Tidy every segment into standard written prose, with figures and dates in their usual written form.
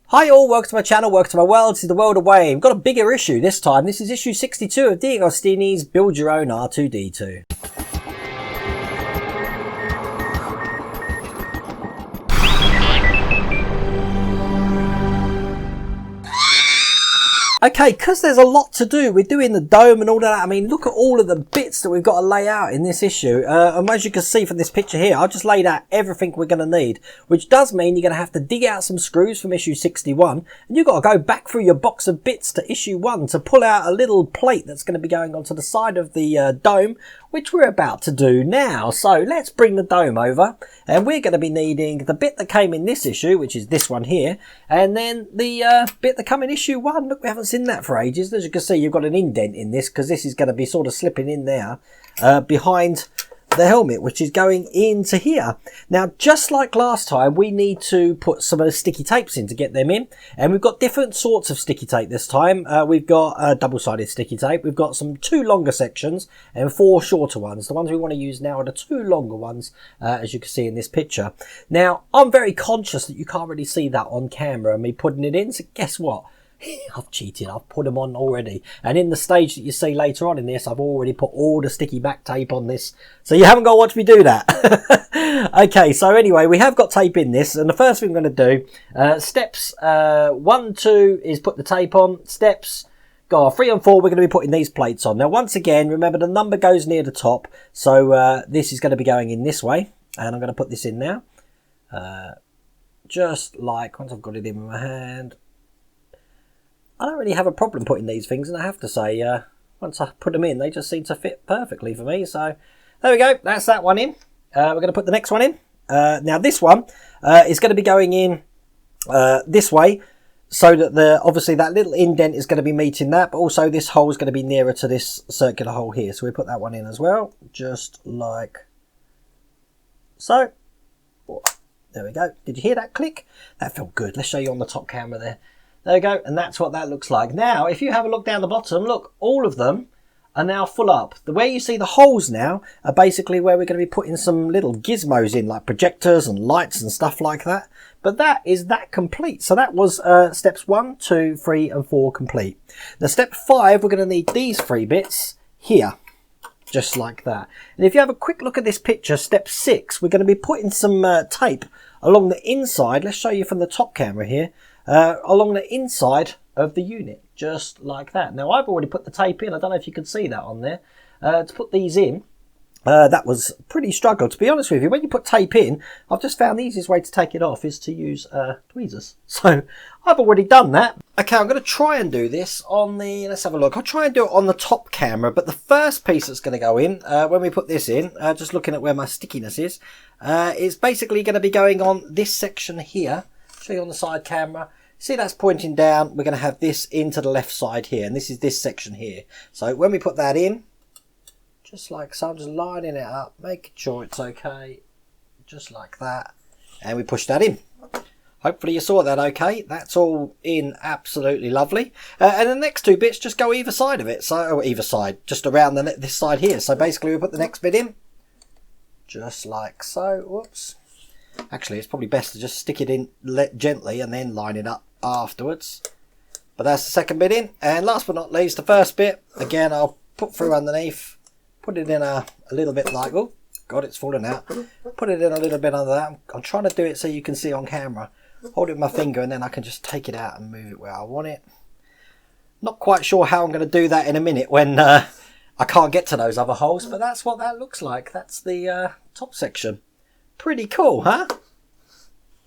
Hi all, welcome to my channel, welcome to my world, this is the world away. We've got a bigger issue this time. This is issue 62 of D. Agostini's Build Your Own R2-D2. Okay, because there's a lot to do. We're doing the dome and all that. I mean, look at all of the bits that we've got to lay out in this issue. And as you can see from this picture here, I've just laid out everything we're going to need, which does mean you're going to have to dig out some screws from issue 61. And you've got to go back through your box of bits to issue 1 to pull out a little plate that's going to be going onto the side of the dome, which we're about to do now. So let's bring the dome over, and we're going to be needing the bit that came in this issue, which is this one here, and then the bit that came in issue 1. Look, we haven't seen that for ages. As you can see, you've got an indent in this because this is going to be sort of slipping in there behind the helmet, which is going into here. Now, just like last time, we need to put some of the sticky tapes in to get them in, and we've got different sorts of sticky tape this time. We've got double-sided sticky tape, we've got some 2 longer sections and 4 shorter ones. The ones we want to use now are the 2 longer ones, as you can see in this picture. Now, I'm very conscious that you can't really see that on camera, me putting it in, so guess what? I've cheated, I've put them on already, and in the stage that you see later on in this, I've already put all the sticky back tape on this, so you haven't got to watch me do that. Okay, so anyway, we have got tape in this, and the first thing I'm going to do, steps 1, 2 is put the tape on. Steps 3 and 4, we're going to be putting these plates on. Now once again, remember the number goes near the top, so this is going to be going in this way, and I'm going to put this in now, just like, once I've got it in with my hand. I don't really have a problem putting these things, and I have to say, once I put them in, they just seem to fit perfectly for me. So there we go, that's that one in. We're going to put the next one in. Now this one is going to be going in this way, so that obviously that little indent is going to be meeting that, but also this hole is going to be nearer to this circular hole here. So we put that one in as well, just like so. There we go. Did you hear that click? That felt good. Let's show you on the top camera there. There we go, and that's what that looks like. Now, if you have a look down the bottom, look, all of them are now full up. The way you see the holes now are basically where we're going to be putting some little gizmos in, like projectors and lights and stuff like that. But that is that complete. So that was steps 1, 2, 3 and 4 complete. Now step 5, we're going to need these 3 bits here, just like that. And if you have a quick look at this picture, step 6, we're going to be putting some tape along the inside. Let's show you from the top camera here. Along the inside of the unit, just like that. Now I've already put the tape in. I don't know if you can see that on there. To put these in, that was a pretty struggle, to be honest with you. When you put tape in, I've just found the easiest way to take it off is to use tweezers. So I've already done that. Okay, I'm going to try and do this on the, let's have a look. I'll try and do it on the top camera, but the first piece that's going to go in, when we put this in, just looking at where my stickiness is basically going to be going on this section here. Show you on the side camera. See, that's pointing down. We're going to have this into the left side here, and this is this section here. So when we put that in, just like so, I'm just lining it up, making sure it's okay, just like that, and we push that in. Hopefully you saw that okay. That's all in absolutely lovely. And the next 2 bits just go either side of it. So either side, just around this side here. So basically we put the next bit in, just like so. Whoops. Actually, it's probably best to just stick it in gently and then line it up afterwards. But that's the second bit in. And last but not least, the first bit, again, I'll put through underneath, put it in a little bit like, oh, God, it's fallen out. Put it in a little bit under that. I'm trying to do it so you can see on camera. Hold it with my finger and then I can just take it out and move it where I want it. Not quite sure how I'm going to do that in a minute when I can't get to those other holes, but that's what that looks like. That's the top section. Pretty cool, huh?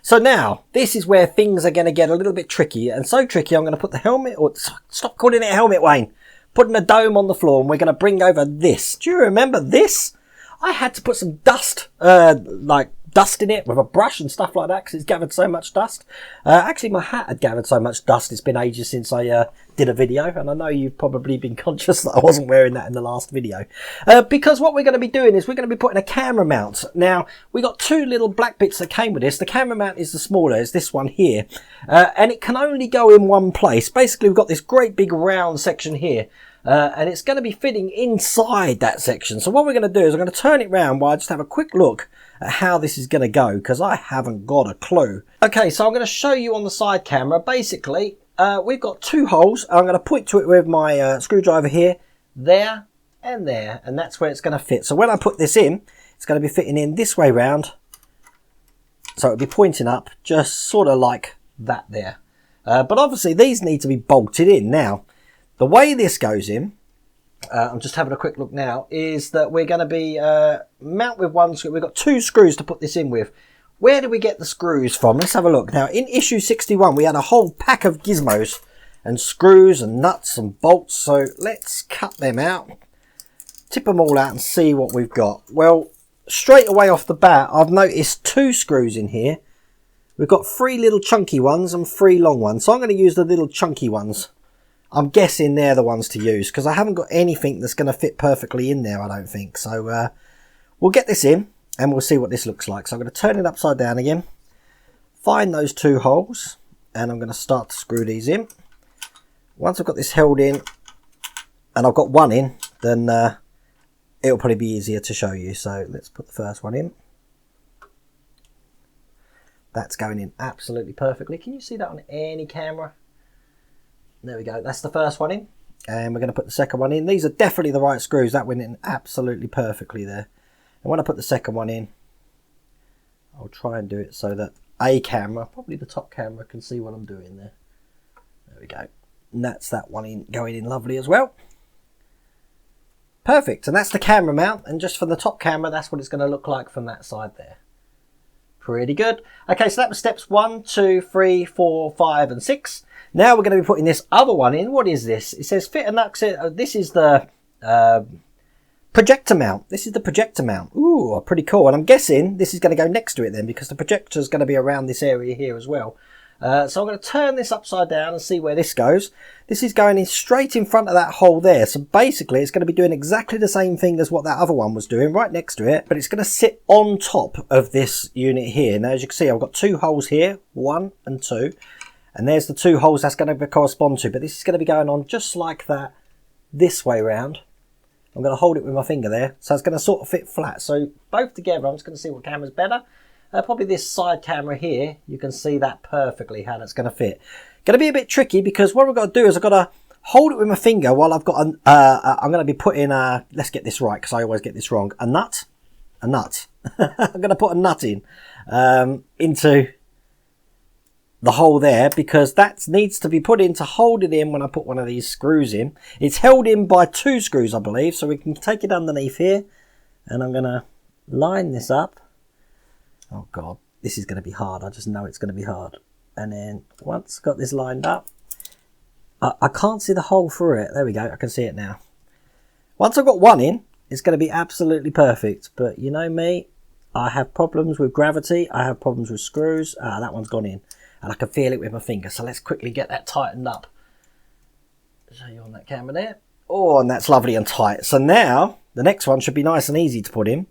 So now, this is where things are going to get a little bit tricky. And so tricky, I'm going to put the helmet, or stop calling it a helmet, Wayne. Putting a dome on the floor, and we're going to bring over this. Do you remember this? I had to put some dust, like dust in it with a brush and stuff like that because it's gathered so much dust. Actually, my hat had gathered so much dust. It's been ages since I did a video, and I know you've probably been conscious that I wasn't wearing that in the last video. Because what we're going to be doing is we're going to be putting a camera mount. Now, we got 2 little black bits that came with this. The camera mount is the smaller, it's this one here. And it can only go in one place. Basically, we've got this great big round section here. And it's going to be fitting inside that section. So what we're going to do is I'm going to turn it round while I just have a quick look at how this is going to go, because I haven't got a clue. Okay, so I'm going to show you on the side camera. Basically, we've got 2 holes. I'm going to point to it with my screwdriver here, there, and that's where it's going to fit. So when I put this in, it's going to be fitting in this way round. So it'll be pointing up, just sort of like that there. But obviously these need to be bolted in. Now, the way this goes in, I'm just having a quick look now, is that we're going to be mount with one screw. We've got 2 screws to put this in with. Where do we get the screws from? Let's have a look. Now, in issue 61, we had a whole pack of gizmos and screws and nuts and bolts. So let's cut them out, tip them all out and see what we've got. Well, straight away off the bat, I've noticed 2 screws in here. We've got 3 little chunky ones and 3 long ones. So I'm going to use the little chunky ones. I'm guessing they're the ones to use, because I haven't got anything that's going to fit perfectly in there, I don't think. So we'll get this in and we'll see what this looks like. So I'm going to turn it upside down again, find those 2 holes, and I'm going to start to screw these in. Once I've got this held in and I've got one in, then it'll probably be easier to show you. So let's put the first one in. That's going in absolutely perfectly. Can you see that on any camera? There we go. That's the first one in. And we're going to put the second one in. These are definitely the right screws. That went in absolutely perfectly there. And when I put the second one in, I'll try and do it so that a camera, probably the top camera, can see what I'm doing there. There we go. And that's that one in, going in lovely as well. Perfect. And that's the camera mount. And just for the top camera, that's what it's going to look like from that side there. Pretty good. Okay, so that was steps 1, 2, 3, 4, 5, and 6. Now we're going to be putting this other one in. What is this? It says fit a nut. This is the projector mount. This is the projector mount. Ooh, pretty cool. And I'm guessing this is going to go next to it then, because the projector is going to be around this area here as well. So I'm going to turn this upside down and see where this goes. This is going in straight in front of that hole there. So basically it's going to be doing exactly the same thing as what that other one was doing, right next to it. But it's going to sit on top of this unit here. Now, as you can see, I've got 2 holes here, 1 and 2. And there's the 2 holes that's going to correspond to. But this is going to be going on just like that, this way round. I'm going to hold it with my finger there. So it's going to sort of fit flat. So both together, I'm just going to see what camera's better. Probably this side camera here, you can see that perfectly how that's going to fit. Going to be a bit tricky, because what I've got to do is I've got to hold it with my finger while I've got I'm going to be putting let's get this right, because I always get this wrong, a nut. I'm going to put a nut in into the hole there, because that needs to be put in to hold it in when I put one of these screws in. It's held in by 2 screws, I believe, so we can take it underneath here, and I'm going to line this up. Oh God, this is going to be hard. I just know it's going to be hard. And then once I've got this lined up, I can't see the hole through it. There we go. I can see it now. Once I've got one in, it's going to be absolutely perfect. But you know me, I have problems with gravity. I have problems with screws. That one's gone in. And I can feel it with my finger. So let's quickly get that tightened up. Show you on that camera there. Oh, and that's lovely and tight. So now, the next one should be nice and easy to put in.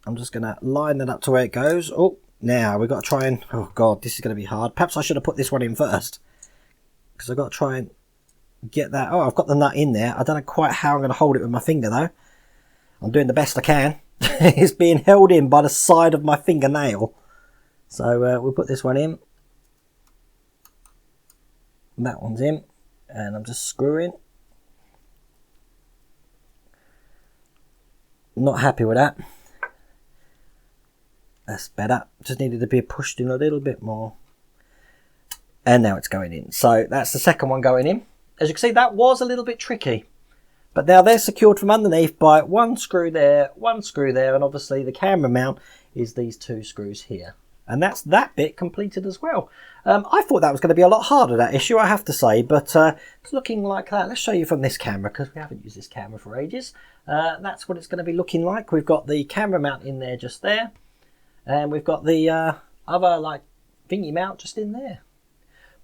I'm just going to line it up to where it goes. Oh, now we've got to try and... Oh, God, this is going to be hard. Perhaps I should have put this one in first, because I've got to try and get that... Oh, I've got the nut in there. I don't know quite how I'm going to hold it with my finger, though. I'm doing the best I can. It's being held in by the side of my fingernail. So we'll put this one in. That one's in. And I'm just screwing. Not happy with that. That's better. Just needed to be pushed in a little bit more. And now it's going in. So that's the second one going in. As you can see, that was a little bit tricky. But now they're secured from underneath by 1 screw there, 1 screw there. And obviously the camera mount is these 2 screws here. And that's that bit completed as well. I thought that was going to be a lot harder, that issue, I have to say. But it's looking like that. Let's show you from this camera, because we haven't used this camera for ages. That's what it's going to be looking like. We've got the camera mount in there just there. And we've got the other like thingy mount just in there.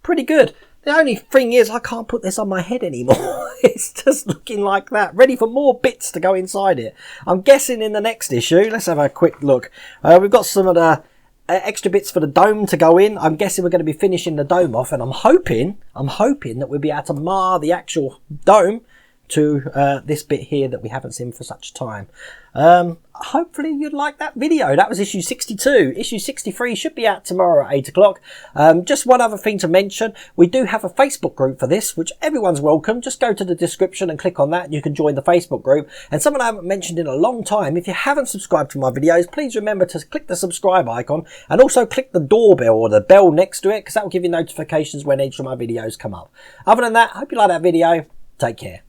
Pretty good. The only thing is I can't put this on my head anymore. It's just looking like that. Ready for more bits to go inside it. I'm guessing in the next issue, let's have a quick look. We've got some of the extra bits for the dome to go in. I'm guessing we're going to be finishing the dome off, and I'm hoping that we'll be able to mar the actual dome to this bit here that we haven't seen for such time. Hopefully you'd like that video. That was issue 62. Issue 63 should be out tomorrow at 8 o'clock. Just one other thing to mention. We do have a Facebook group for this, which everyone's welcome. Just go to the description and click on that and you can join the Facebook group. And something I haven't mentioned in a long time, if you haven't subscribed to my videos, please remember to click the subscribe icon and also click the doorbell or the bell next to it, because that will give you notifications when each of my videos come up. Other than that, I hope you like that video. Take care.